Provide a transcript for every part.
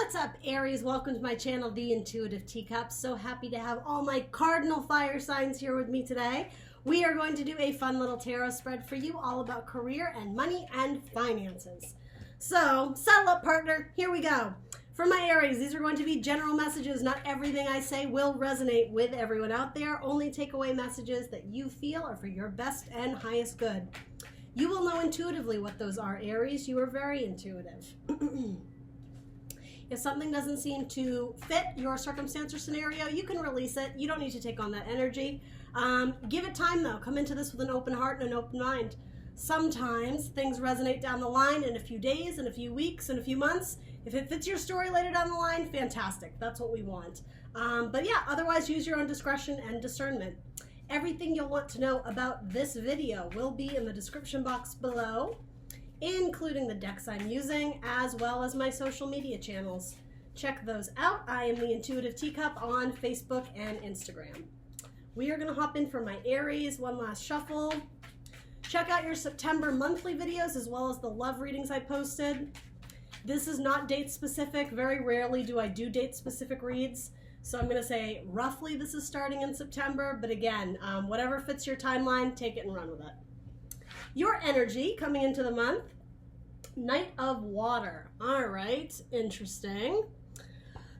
What's up, Aries? Welcome to my channel, The Intuitive Teacup. So happy to have all my cardinal fire signs here with me today. We are going to do a fun little tarot spread for you all about career and money and finances. So, saddle up, partner. Here we go. For my Aries, these are going to be general messages. Not everything I say will resonate with everyone out there. Only takeaway messages that you feel are for your best and highest good. You will know intuitively what those are, Aries. You are very intuitive. If something doesn't seem to fit your circumstance or scenario, you can release it. You don't need to take on that energy. Give it time, though. Come into this with an open heart and an open mind. Sometimes things resonate down the line in a few days, in a few weeks, in a few months. If it fits your story later down the line, fantastic. That's what we want. But yeah, otherwise use your own discretion and discernment. Everything you'll want to know about this video will be in the description box below, including the decks I'm using, as well as my social media channels. Check those out. I am the Intuitive Teacup on Facebook and Instagram. We are going to hop in for my Aries, one last shuffle. Check out your September monthly videos as well as the love readings I posted. This is not date specific. Very rarely do I do date specific reads. So I'm going to say roughly this is starting in September, but again, whatever fits your timeline, take it and run with it. Your energy coming into the month, Knight of Water. All right, interesting.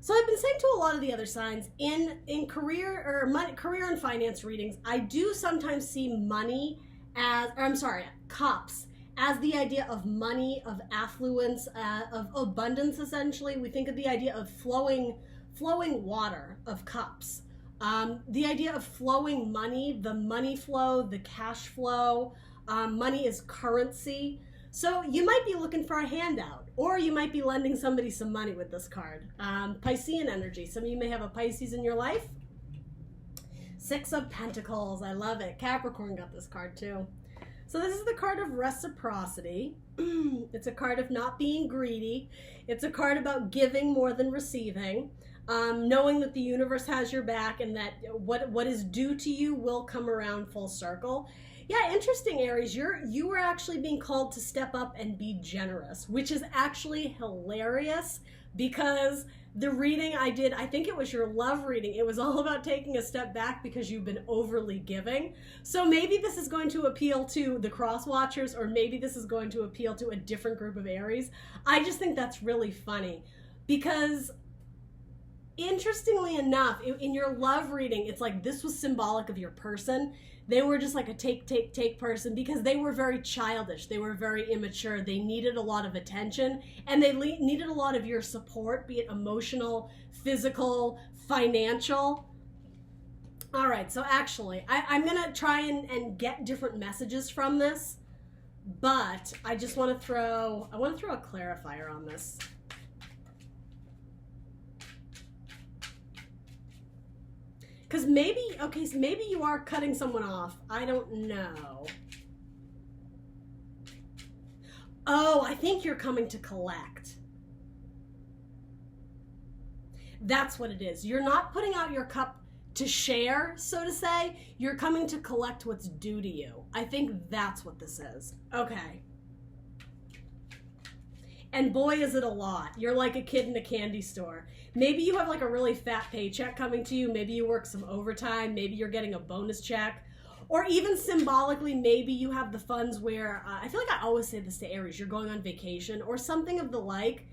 So I've been saying to a lot of the other signs in career or money, career and finance readings, I do sometimes see money as, or I'm sorry, cups as the idea of money, of affluence, of abundance. Essentially, we think of the idea of flowing water, of cups. The idea of flowing money, the money flow, the cash flow. Money is currency. So you might be looking for a handout, or you might be lending somebody some money with this card. Piscean energy. Some of you may have a Pisces in your life. Six of Pentacles. I love it. Capricorn got this card too. So this is the card of reciprocity. It's a card of not being greedy. It's a card about giving more than receiving. Knowing that the universe has your back and that what is due to you will come around full circle. Yeah, interesting, Aries. You were actually being called to step up and be generous, which is actually hilarious because the reading I did, I think it was your love reading. It was all about taking a step back because you've been overly giving. So maybe this is going to appeal to the cross watchers, or maybe this is going to appeal to a different group of Aries. I just think that's really funny because interestingly enough, in your love reading, it's like this was symbolic of your person. They were just like a take person because they were very childish. They were very immature. They needed a lot of attention and they needed a lot of your support, be it emotional, physical, financial. All right, so actually, I'm going to try and get different messages from this, but I just want to throw a clarifier on this. Because maybe, okay, so maybe you are cutting someone off. I don't know. Oh, I think you're coming to collect. That's what it is. You're not putting out your cup to share, so to say. You're coming to collect what's due to you. I think that's what this is. Okay. And boy, is it a lot. You're like a kid in a candy store. Maybe you have like a really fat paycheck coming to you. Maybe you work some overtime. Maybe you're getting a bonus check. Or even symbolically, maybe you have the funds where, I feel like I always say this to Aries, you're going on vacation or something of the like.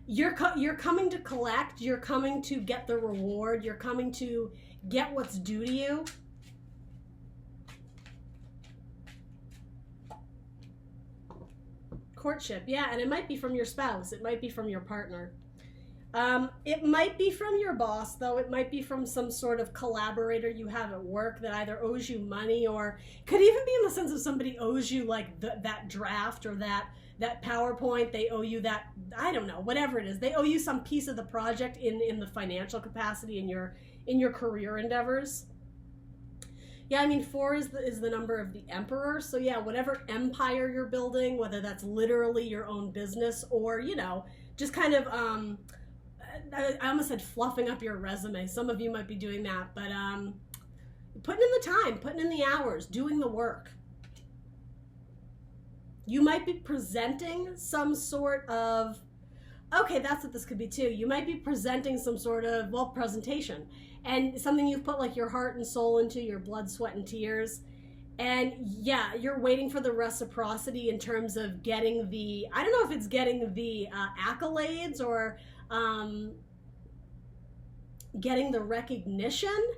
You're coming to collect. You're coming to get the reward. You're coming to get what's due to you. Courtship, yeah, and it might be from your spouse. It might be from your partner. It might be from your boss, though. It might be from some sort of collaborator you have at work that either owes you money or could even be in the sense of somebody owes you like that draft or that PowerPoint. They owe you that, I don't know, whatever it is. They owe you some piece of the project in the financial capacity in your career endeavors. Yeah, I mean, 4 is the number of the Emperor. So yeah, whatever empire you're building, whether that's literally your own business or, you know, just kind of, I almost said fluffing up your resume. Some of you might be doing that, but putting in the time, putting in the hours, doing the work. You might be presenting some sort of Okay, that's what this could be too. You might be presenting some sort of, well, presentation, and something you've put like your heart and soul into, your blood, sweat, and tears. And yeah, you're waiting for the reciprocity in terms of getting the, I don't know if it's getting the accolades or getting the recognition,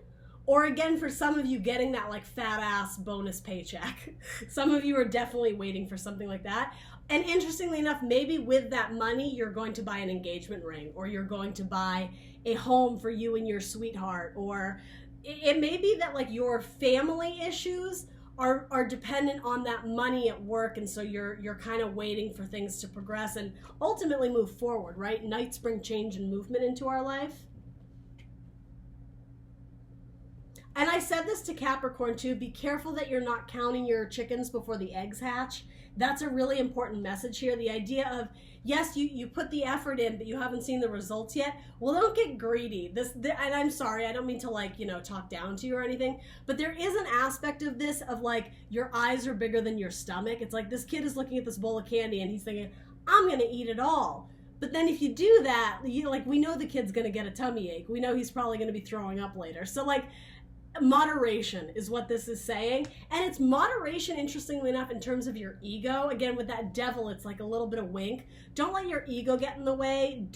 or again, for some of you, getting that like fat ass bonus paycheck. Some of you are definitely waiting for something like that. And interestingly enough, maybe with that money, you're going to buy an engagement ring, or you're going to buy a home for you and your sweetheart, or it may be that like your family issues are dependent on that money at work, and so you're kind of waiting for things to progress and ultimately move forward, right? Nights bring change and movement into our life. And I said this to Capricorn too, be careful that you're not counting your chickens before the eggs hatch. That's a really important message here. The idea of, yes, you put the effort in, but you haven't seen the results yet. Well, don't get greedy. And I'm sorry, I don't mean to like, talk down to you or anything, but there is an aspect of this of like, your eyes are bigger than your stomach. It's like this kid is looking at this bowl of candy and he's thinking, I'm going to eat it all. But then if you do that, we know the kid's going to get a tummy ache. We know he's probably going to be throwing up later. So like, moderation is what this is saying, and it's moderation, interestingly enough, in terms of your ego. Again, with that devil, it's like a little bit of wink. Don't let your ego get in the way.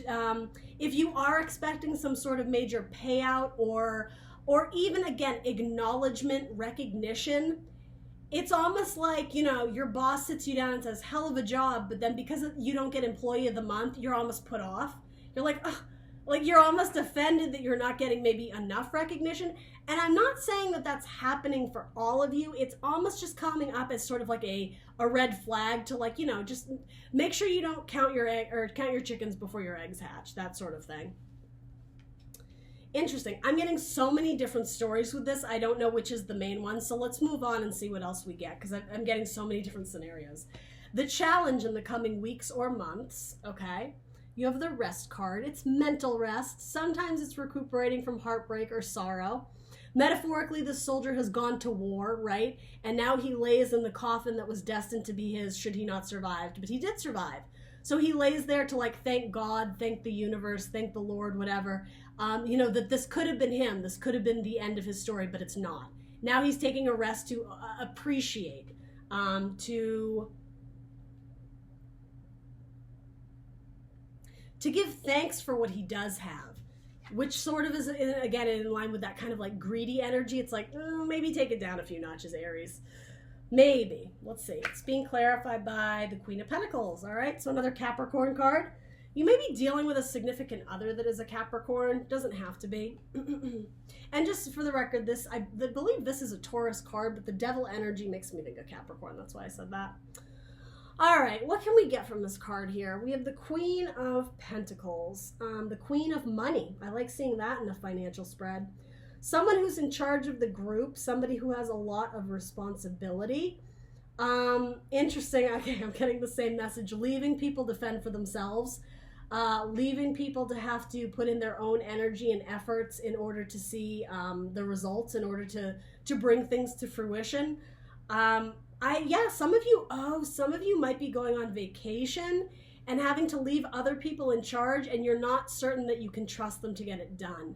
If you are expecting some sort of major payout or even, again, acknowledgement, recognition, it's almost like, your boss sits you down and says, hell of a job, but then because you don't get employee of the month, you're almost put off. You're like, ugh. Like, you're almost offended that you're not getting maybe enough recognition. And I'm not saying that that's happening for all of you. It's almost just coming up as sort of like a red flag to like, just make sure you don't count your chickens before your eggs hatch, that sort of thing. Interesting. I'm getting so many different stories with this. I don't know which is the main one. So let's move on and see what else we get, because I'm getting so many different scenarios. The challenge in the coming weeks or months, okay? You have the rest card. It's mental rest. Sometimes it's recuperating from heartbreak or sorrow. Metaphorically, the soldier has gone to war, right? And now he lays in the coffin that was destined to be his should he not survive. But he did survive. So he lays there to like thank God, thank the universe, thank the Lord, whatever. That this could have been him. This could have been the end of his story, but it's not. Now he's taking a rest to appreciate, to give thanks for what he does have, which sort of is, again, in line with that kind of like greedy energy. It's like, maybe take it down a few notches, Aries. Maybe. Let's see. It's being clarified by the Queen of Pentacles. All right, so another Capricorn card. You may be dealing with a significant other that is a Capricorn. Doesn't have to be. And just for the record, I believe this is a Taurus card, but the devil energy makes me think of Capricorn. That's why I said that. All right, what can we get from this card here? We have the Queen of Pentacles, the Queen of Money. I like seeing that in a financial spread. Someone who's in charge of the group, somebody who has a lot of responsibility. Interesting, okay, I'm getting the same message. Leaving people to fend for themselves, leaving people to have to put in their own energy and efforts in order to see the results, in order to bring things to fruition. Some of you might be going on vacation and having to leave other people in charge, and you're not certain that you can trust them to get it done.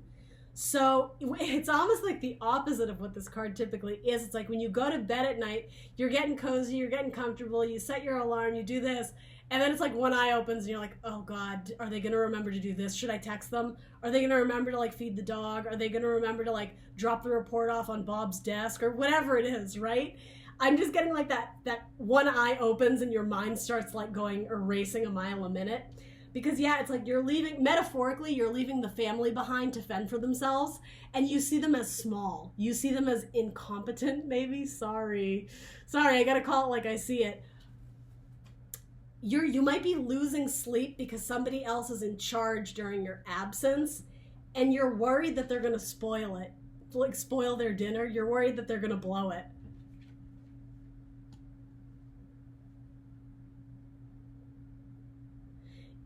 So it's almost like the opposite of what this card typically is. It's like when you go to bed at night, you're getting cozy, you're getting comfortable, you set your alarm, you do this, and then it's like one eye opens and you're like, oh God, are they going to remember to do this? Should I text them? Are they going to remember to like feed the dog? Are they going to remember to like drop the report off on Bob's desk or whatever it is, right? I'm just getting like that one eye opens and your mind starts like going or racing a mile a minute. Because yeah, it's like metaphorically, you're leaving the family behind to fend for themselves, and you see them as small. You see them as incompetent, maybe. Sorry, I gotta call it like I see it. You might be losing sleep because somebody else is in charge during your absence, and you're worried that they're gonna spoil it, like spoil their dinner. You're worried that they're gonna blow it.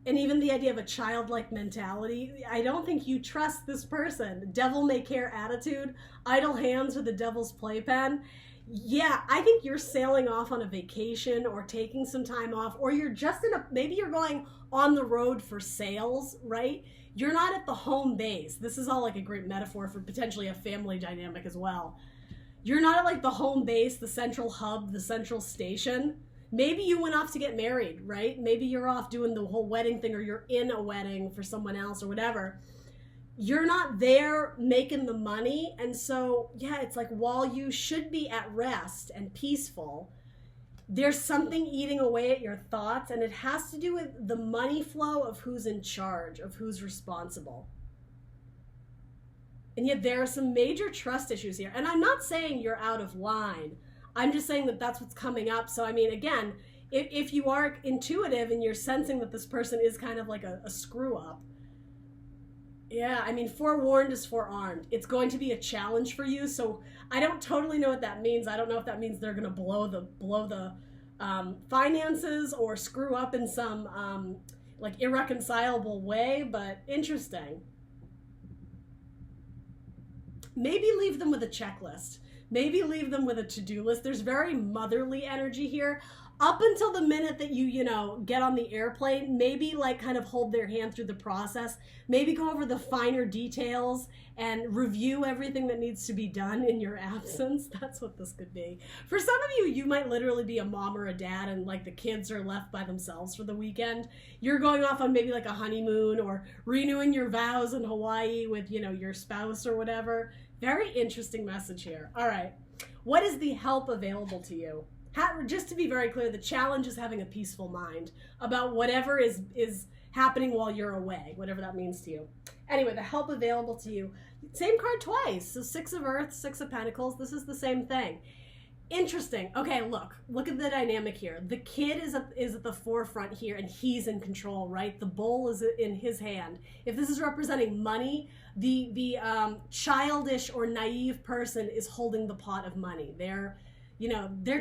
And even the idea of a childlike mentality, I don't think you trust this person. Devil may care attitude, idle hands are the devil's playpen. Yeah, I think you're sailing off on a vacation or taking some time off, or you're just maybe you're going on the road for sales, right? You're not at the home base. This is all like a great metaphor for potentially a family dynamic as well. You're not at like the home base, the central hub, the central station. Maybe you went off to get married, right? Maybe you're off doing the whole wedding thing, or you're in a wedding for someone else or whatever. You're not there making the money. And so, yeah, it's like while you should be at rest and peaceful, there's something eating away at your thoughts, and it has to do with the money flow of who's in charge, of who's responsible. And yet there are some major trust issues here. And I'm not saying you're out of line. I'm just saying that that's what's coming up. So, I mean, again, if you are intuitive and you're sensing that this person is kind of like a screw up, yeah, I mean, forewarned is forearmed. It's going to be a challenge for you. So I don't totally know what that means. I don't know if that means they're going to blow the finances or screw up in some like irreconcilable way, but interesting. Maybe leave them with a checklist. Maybe leave them with a to-do list. There's very motherly energy here. Up until the minute that you get on the airplane, maybe like kind of hold their hand through the process. Maybe go over the finer details and review everything that needs to be done in your absence. That's what this could be. For some of you, you might literally be a mom or a dad and like the kids are left by themselves for the weekend. You're going off on maybe like a honeymoon or renewing your vows in Hawaii with, your spouse or whatever. Very interesting message here. All right. What is the help available to you? Just to be very clear, the challenge is having a peaceful mind about whatever is happening while you're away, whatever that means to you. Anyway, the help available to you. Same card twice. So 6 of Earth, 6 of Pentacles. This is the same thing. Interesting. Okay, look at the dynamic here. The kid is at the forefront here, and he's in control, right? The bowl is in his hand. If this is representing money, the childish or naive person is holding the pot of money. They're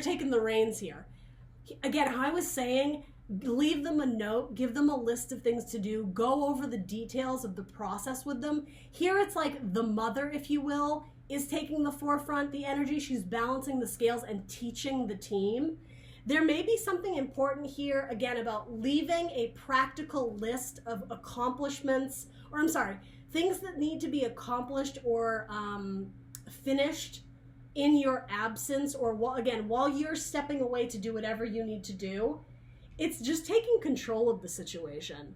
taking the reins here. Again, how I was saying, leave them a note, give them a list of things to do, go over the details of the process with them. Here it's like the mother, if you will, is taking the forefront, the energy. She's balancing the scales and teaching the team. There may be something important here, again, about leaving a practical list of accomplishments, things that need to be accomplished or finished in your absence, or while you're stepping away to do whatever you need to do. It's just taking control of the situation.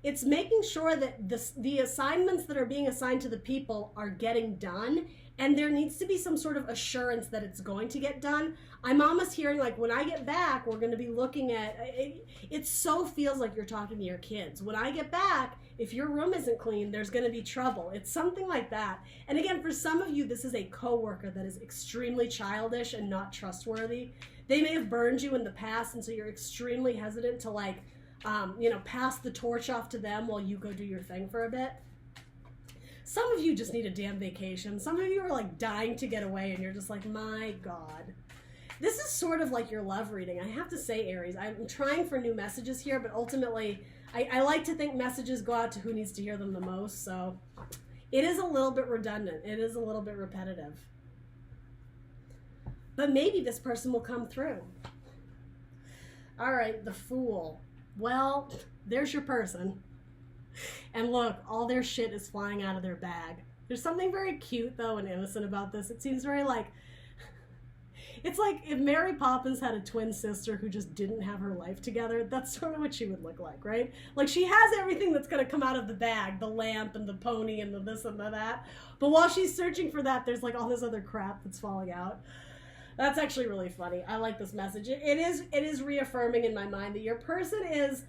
It's making sure that the assignments that are being assigned to the people are getting done, and there needs to be some sort of assurance that it's going to get done. I'm almost hearing like, when I get back, we're going to be looking at it. It so feels like you're talking to your kids. When I get back, if your room isn't clean, there's going to be trouble. It's something like that. And again, for some of you, this is a coworker that is extremely childish and not trustworthy. They may have burned you in the past, and so you're extremely hesitant to pass the torch off to them while you go do your thing for a bit. Some of you just need a damn vacation. Some of you are like dying to get away, and you're just like, my God. This is sort of like your love reading. I have to say, Aries, I'm trying for new messages here, but ultimately, I like to think messages go out to who needs to hear them the most, so it is a little bit redundant. It is a little bit repetitive. But maybe this person will come through. All right, the Fool. Well, there's your person. And look, all their shit is flying out of their bag. There's something very cute, though, and innocent about this. It seems very like... It's like if Mary Poppins had a twin sister who just didn't have her life together. That's sort of what she would look like, right? Like, she has everything that's going to come out of the bag. The lamp and the pony and the this and the that. But while she's searching for that, there's like all this other crap that's falling out. That's actually really funny. I like this message. It is reaffirming in my mind that your person is...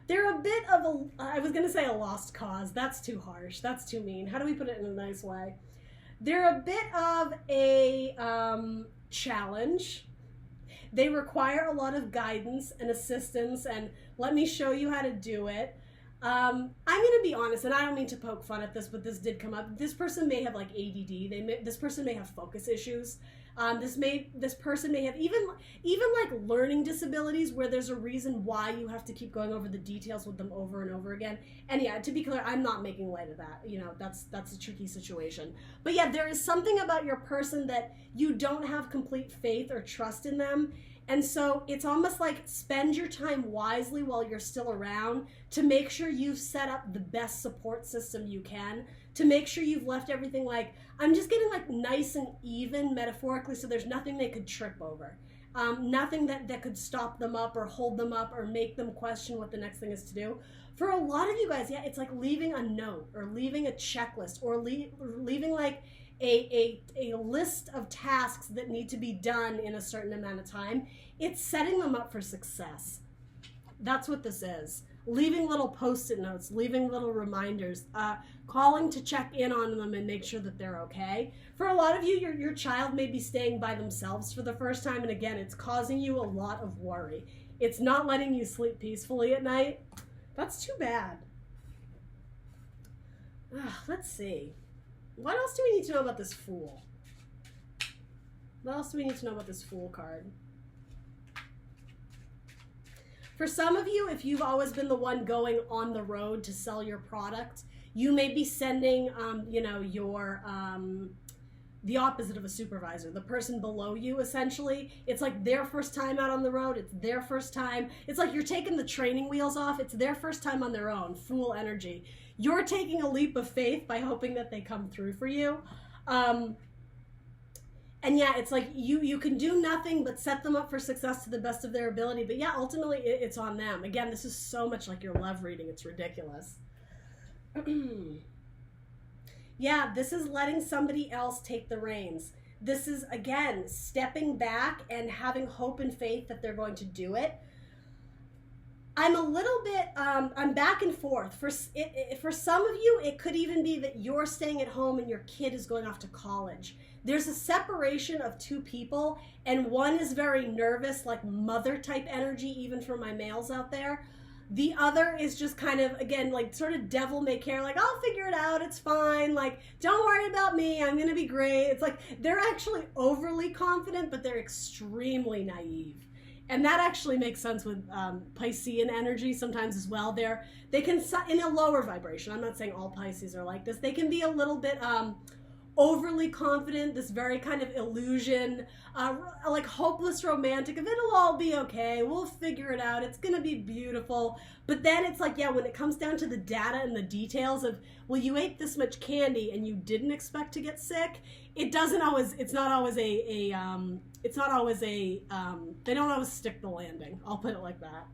They're a bit of I was going to say a lost cause. That's too harsh. That's too mean. How do we put it in a nice way? They're a bit of a challenge. They require a lot of guidance and assistance, and let me show you how to do it. I'm going to be honest, and I don't mean to poke fun at this, but this did come up. This person may have like ADD. This person may have focus issues. This person may have even like learning disabilities where there's a reason why you have to keep going over the details with them over and over again. And yeah, to be clear, I'm not making light of that. You know, that's a tricky situation. But yeah, there is something about your person that you don't have complete faith or trust in them. And so it's almost like spend your time wisely while you're still around to make sure you've set up the best support system you can, to make sure you've left everything like, I'm just getting like nice and even metaphorically, so there's nothing they could trip over. Nothing that could stop them up or hold them up or make them question what the next thing is to do. For a lot of you guys, yeah, it's like leaving a note or leaving a checklist or leaving like a list of tasks that need to be done in a certain amount of time. It's setting them up for success. That's what this is. Leaving little post-it notes, leaving little reminders, calling to check in on them and make sure that they're okay. For a lot of you, your child may be staying by themselves for the first time, and again, it's causing you a lot of worry. It's not letting you sleep peacefully at night. That's too bad. Let's see. What else do we need to know about this Fool? What else do we need to know about this Fool card? For some of you, if you've always been the one going on the road to sell your product, you may be sending, the opposite of a supervisor, the person below you, essentially. It's like their first time out on the road. It's their first time. It's like you're taking the training wheels off. It's their first time on their own. Fool energy. You're taking a leap of faith by hoping that they come through for you. And yeah, it's like you can do nothing but set them up for success to the best of their ability. But yeah, ultimately it's on them. Again, this is so much like your love reading. It's ridiculous. Yeah, this is letting somebody else take the reins. This is, again, stepping back and having hope and faith that they're going to do it. I'm a little bit, I'm back and forth. For some of you, it could even be that you're staying at home and your kid is going off to college. There's a separation of two people, and one is very nervous, like mother type energy, even for my males out there. The other is just kind of, again, like sort of devil may care, like, I'll figure it out, it's fine, like, don't worry about me, I'm gonna be great. It's like, they're actually overly confident, but they're extremely naive. And that actually makes sense with Piscean energy sometimes as well. They can, in a lower vibration, I'm not saying all Pisces are like this, they can be a little bit overly confident, this very kind of illusion, like hopeless romantic of it'll all be okay, we'll figure it out, it's gonna be beautiful. But then it's like, yeah, when it comes down to the data and the details of, well, you ate this much candy and you didn't expect to get sick, they don't always stick the landing. I'll put it like that.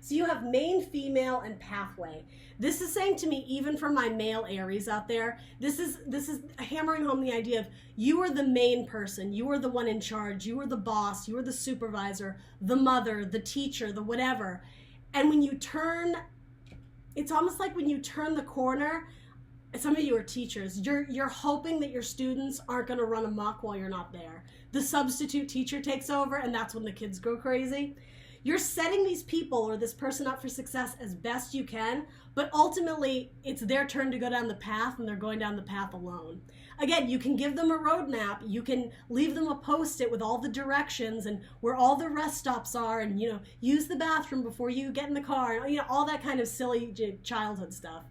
So you have main, female, and pathway. This is saying to me, even for my male Aries out there, this is hammering home the idea of you are the main person, you are the one in charge, you are the boss, you are the supervisor, the mother, the teacher, the whatever. And when you turn, it's almost like when you turn the corner, some of you are teachers, you're hoping that your students aren't going to run amok while you're not there. The substitute teacher takes over, and that's when the kids go crazy. You're setting these people or this person up for success as best you can, but ultimately it's their turn to go down the path, and they're going down the path alone. Again, you can give them a roadmap, you can leave them a post-it with all the directions and where all the rest stops are, and use the bathroom before you get in the car, all that kind of silly childhood stuff.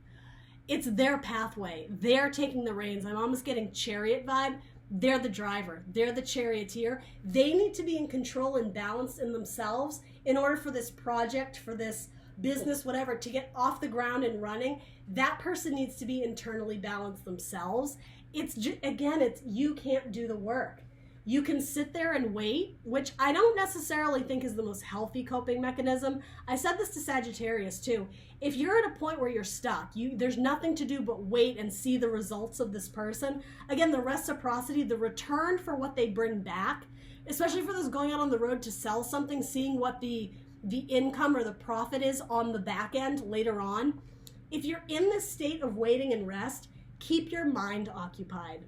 It's their pathway. They're taking the reins. I'm almost getting Chariot vibe. They're the driver. They're the charioteer. They need to be in control and balanced in themselves in order for this project, for this business, whatever, to get off the ground and running. That person needs to be internally balanced themselves. It's you can't do the work. You can sit there and wait, which I don't necessarily think is the most healthy coping mechanism. I said this to Sagittarius too. If you're at a point where you're stuck, there's nothing to do but wait and see the results of this person. Again, the reciprocity, the return for what they bring back, especially for those going out on the road to sell something, seeing what the income or the profit is on the back end later on. If you're in this state of waiting and rest, keep your mind occupied.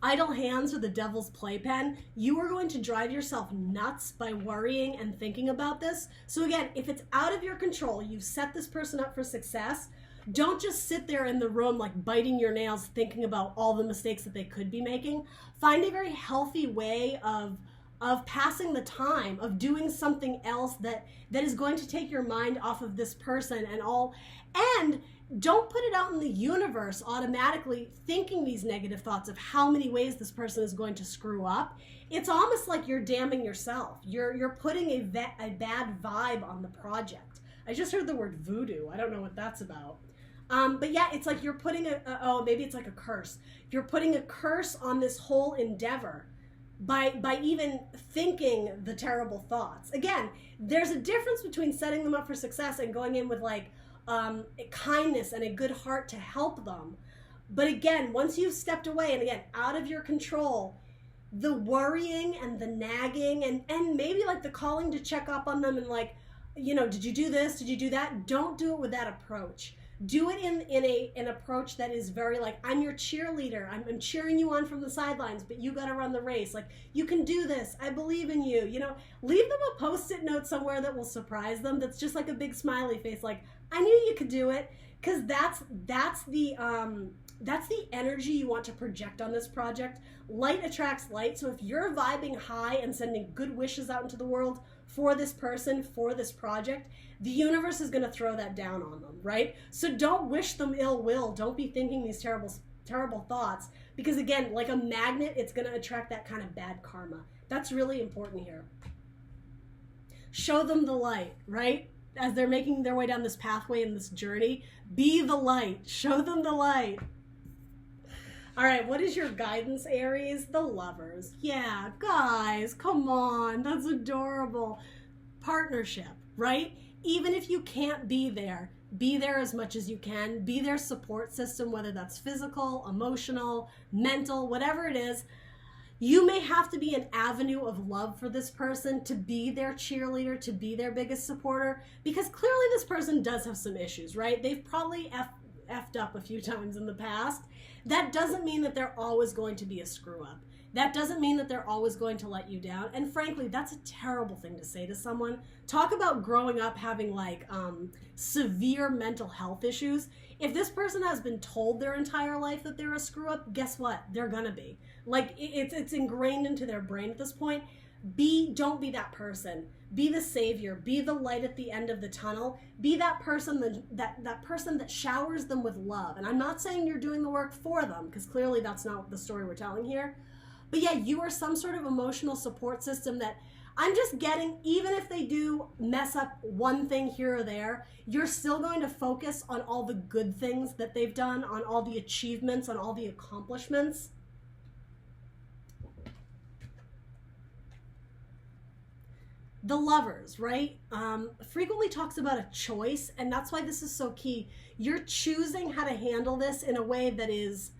Idle hands are the devil's playpen. You are going to drive yourself nuts by worrying and thinking about this. So again, if it's out of your control, you've set this person up for success, Don't just sit there in the room like biting your nails thinking about all the mistakes that they could be making. Find a very healthy way of passing the time, of doing something else that is going to take your mind off of this person and don't put it out in the universe automatically thinking these negative thoughts of how many ways this person is going to screw up. It's almost like you're damning yourself. You're putting a bad vibe on the project. I just heard the word voodoo. I don't know what that's about. But yeah, it's like you're putting maybe it's like a curse. You're putting a curse on this whole endeavor by even thinking the terrible thoughts. Again, there's a difference between setting them up for success and going in with like kindness and a good heart to help them. But again, once you've stepped away and again, out of your control, the worrying and the nagging and maybe like the calling to check up on them and like, you know, did you do this? Did you do that? Don't do it with that approach. Do it in an approach that is very like, I'm your cheerleader. I'm cheering you on from the sidelines, but you got to run the race. Like, you can do this. I believe in you. You know, leave them a Post-it note somewhere that will surprise them. That's just like a big smiley face. Like, I knew you could do it. Because that's the energy you want to project on this project. Light attracts light. So if you're vibing high and sending good wishes out into the world for this person, for this project, the universe is going to throw that down on them, right? So don't wish them ill will. Don't be thinking these terrible thoughts, because again, like a magnet, it's going to attract that kind of bad karma. That's really important here. Show them the light, right? As they're making their way down this pathway in this journey, be the light. Show them the light. All right, what is your guidance, Aries? The Lovers. Yeah, guys, come on. That's adorable. Partnership, right? Even if you can't be there as much as you can. Be their support system, whether that's physical, emotional, mental, whatever it is. You may have to be an avenue of love for this person, to be their cheerleader, to be their biggest supporter, because clearly this person does have some issues, right? They've probably effed up a few times in the past. That doesn't mean that they're always going to be a screw up. That doesn't mean that they're always going to let you down. And frankly, that's a terrible thing to say to someone. Talk about growing up having like severe mental health issues. If this person has been told their entire life that they're a screw up, guess what? They're gonna be. Like, it's ingrained into their brain at this point. Don't be that person. Be the savior. Be the light at the end of the tunnel. Be that person that person that showers them with love. And I'm not saying you're doing the work for them, because clearly that's not the story we're telling here. But yeah, you are some sort of emotional support system that I'm just getting, even if they do mess up one thing here or there, you're still going to focus on all the good things that they've done, on all the achievements, on all the accomplishments. The Lovers, right? Frequently talks about a choice, and that's why this is so key. You're choosing how to handle this in a way that is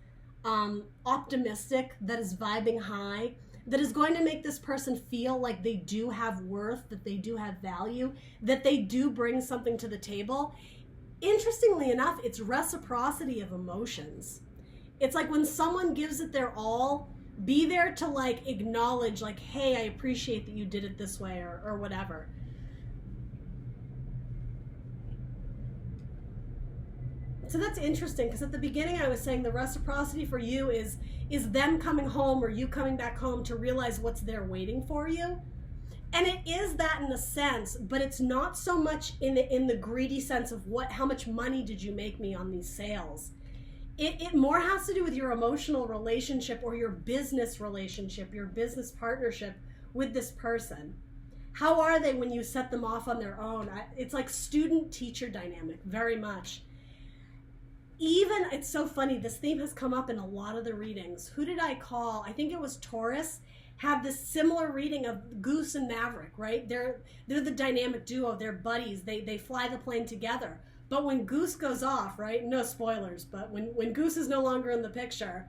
optimistic, that is vibing high, that is going to make this person feel like they do have worth, that they do have value, that they do bring something to the table. Interestingly enough, it's reciprocity of emotions. It's like when someone gives it their all, be there to like acknowledge like, hey, I appreciate that you did it this way, or whatever. So that's interesting, because at the beginning I was saying the reciprocity for you is them coming home or you coming back home to realize what's there waiting for you. And it is that in a sense, but it's not so much in the greedy sense of how much money did you make me on these sales. It more has to do with your emotional relationship or your business relationship, your business partnership with this person. How are they when you set them off on their own? It's like student-teacher dynamic, very much. Even, it's so funny, this theme has come up in a lot of the readings. Who did I call? I think it was Taurus, have this similar reading of Goose and Maverick, right? They're the dynamic duo, they're buddies, they fly the plane together. But when Goose goes off, right, no spoilers, but when Goose is no longer in the picture,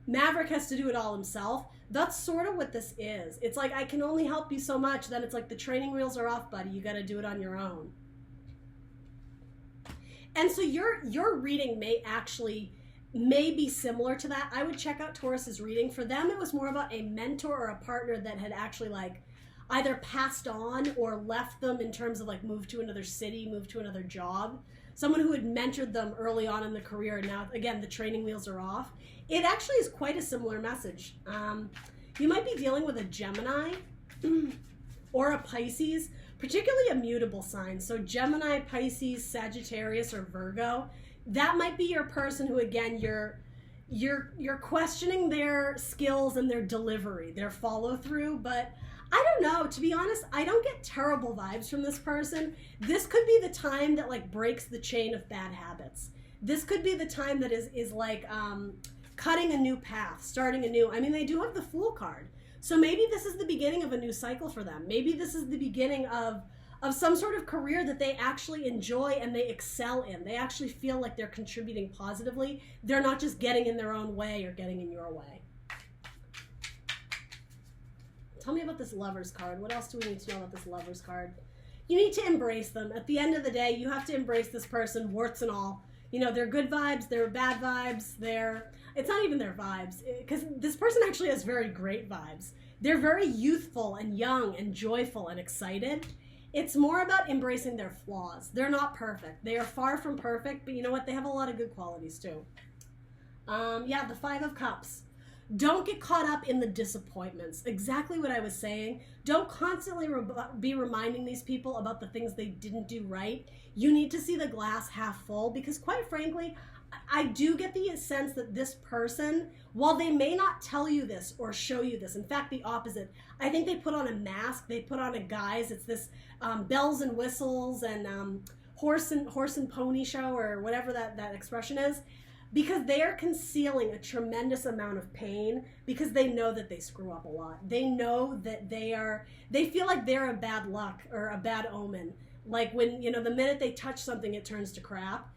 Maverick has to do it all himself. That's sort of what this is. It's like, I can only help you so much, then it's like the training wheels are off, buddy, you gotta do it on your own. And so your reading may be similar to that. I would check out Taurus's reading. For them, it was more about a mentor or a partner that had actually like either passed on or left them in terms of like moved to another city, moved to another job. someone who had mentored them early on in the career, and now, again, the training wheels are off. It actually is quite a similar message. You might be dealing with a Gemini or a Pisces, particularly a mutable sign. So Gemini, Pisces, Sagittarius, or Virgo, that might be your person who, again, you're questioning their skills and their delivery, their follow through. But I don't know, to be honest, I don't get terrible vibes from this person. This could be the time that like breaks the chain of bad habits. This could be the time that is like cutting a new path, starting a new, I mean, they do have the Fool card. So maybe this is the beginning of a new cycle for them. Maybe this is the beginning of some sort of career that they actually enjoy and they excel in. They actually feel like they're contributing positively. They're not just getting in their own way or getting in your way. Tell me about this Lovers card. What else do we need to know about this Lovers card? You need to embrace them. At the end of the day, you have to embrace this person, warts and all. You know, they're good vibes, they're bad vibes, it's not even their vibes, because this person actually has very great vibes. They're very youthful and young and joyful and excited. It's more about embracing their flaws. They're not perfect. They are far from perfect, but you know what? They have a lot of good qualities too. Yeah, the Five of Cups. Don't get caught up in the disappointments. Exactly what I was saying. Don't constantly be reminding these people about the things they didn't do right. You need to see the glass half full, because quite frankly, I do get the sense that this person, while they may not tell you this or show you this, in fact, the opposite, I think they put on a mask, they put on a guise. It's this bells and whistles and horse and pony show, or whatever that expression is, because they are concealing a tremendous amount of pain, because they know that they screw up a lot. They know that they feel like they're a bad luck or a bad omen. Like when, you know, the minute they touch something, it turns to crap.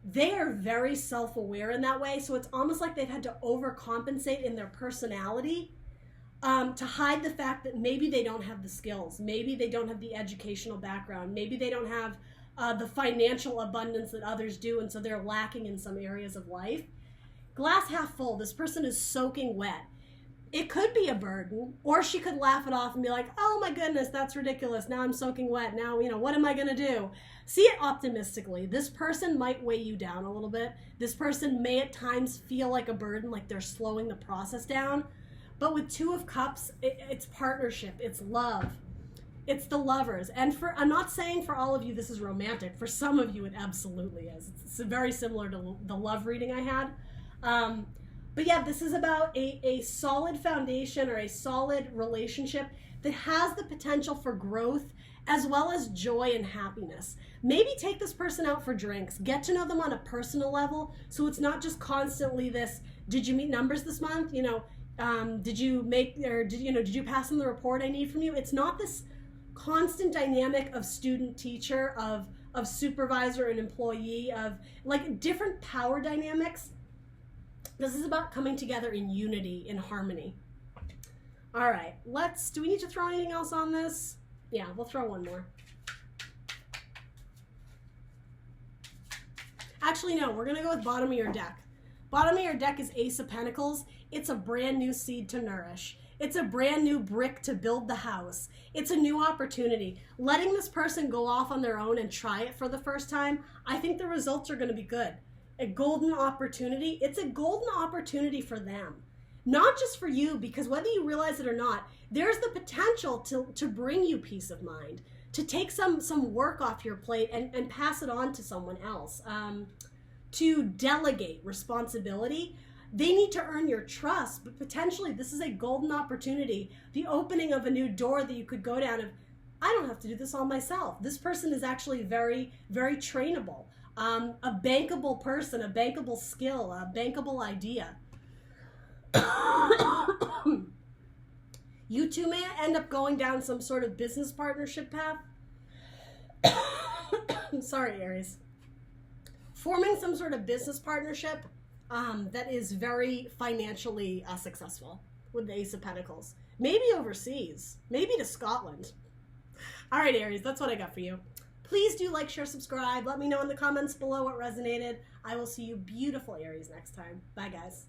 They are very self-aware in that way, so it's almost like they've had to overcompensate in their personality to hide the fact that maybe they don't have the skills, maybe they don't have the educational background, maybe they don't have the financial abundance that others do, and so they're lacking in some areas of life. Glass half full, this person is soaking wet. It could be a burden, or she could laugh it off and be like, oh my goodness, that's ridiculous. Now I'm soaking wet. Now, you know, what am I going to do? See it optimistically. This person might weigh you down a little bit. This person may at times feel like a burden, like they're slowing the process down. But with Two of Cups, it's partnership, it's love. It's the lovers. And I'm not saying for all of you this is romantic. For some of you it absolutely is. It's very similar to the love reading I had. But yeah, this is about a solid foundation or a solid relationship that has the potential for growth as well as joy and happiness. Maybe take this person out for drinks. Get to know them on a personal level, so it's not just constantly this, did you meet numbers this month? You know, did you pass on the report I need from you? It's not this constant dynamic of student-teacher, of supervisor and employee, of like different power dynamics. This is about coming together in unity, in harmony. All right, do we need to throw anything else on this? Yeah, we'll throw one more. Actually, no, we're gonna go with bottom of your deck. Bottom of your deck is Ace of Pentacles. It's a brand new seed to nourish. It's a brand new brick to build the house. It's a new opportunity. Letting this person go off on their own and try it for the first time, I think the results are gonna be good. A golden opportunity. It's a golden opportunity for them. Not just for you, because whether you realize it or not, there's the potential to bring you peace of mind, to take some work off your plate and pass it on to someone else, to delegate responsibility. They need to earn your trust, but potentially this is a golden opportunity, the opening of a new door that you could go down of, I don't have to do this all myself. This person is actually very, very trainable. A bankable person, a bankable skill, a bankable idea. You two may end up going down some sort of business partnership path. Sorry, Aries. Forming some sort of business partnership that is very financially successful with the Ace of Pentacles. Maybe overseas. Maybe to Scotland. All right, Aries, that's what I got for you. Please do like, share, subscribe. Let me know in the comments below what resonated. I will see you beautiful Aries next time. Bye, guys.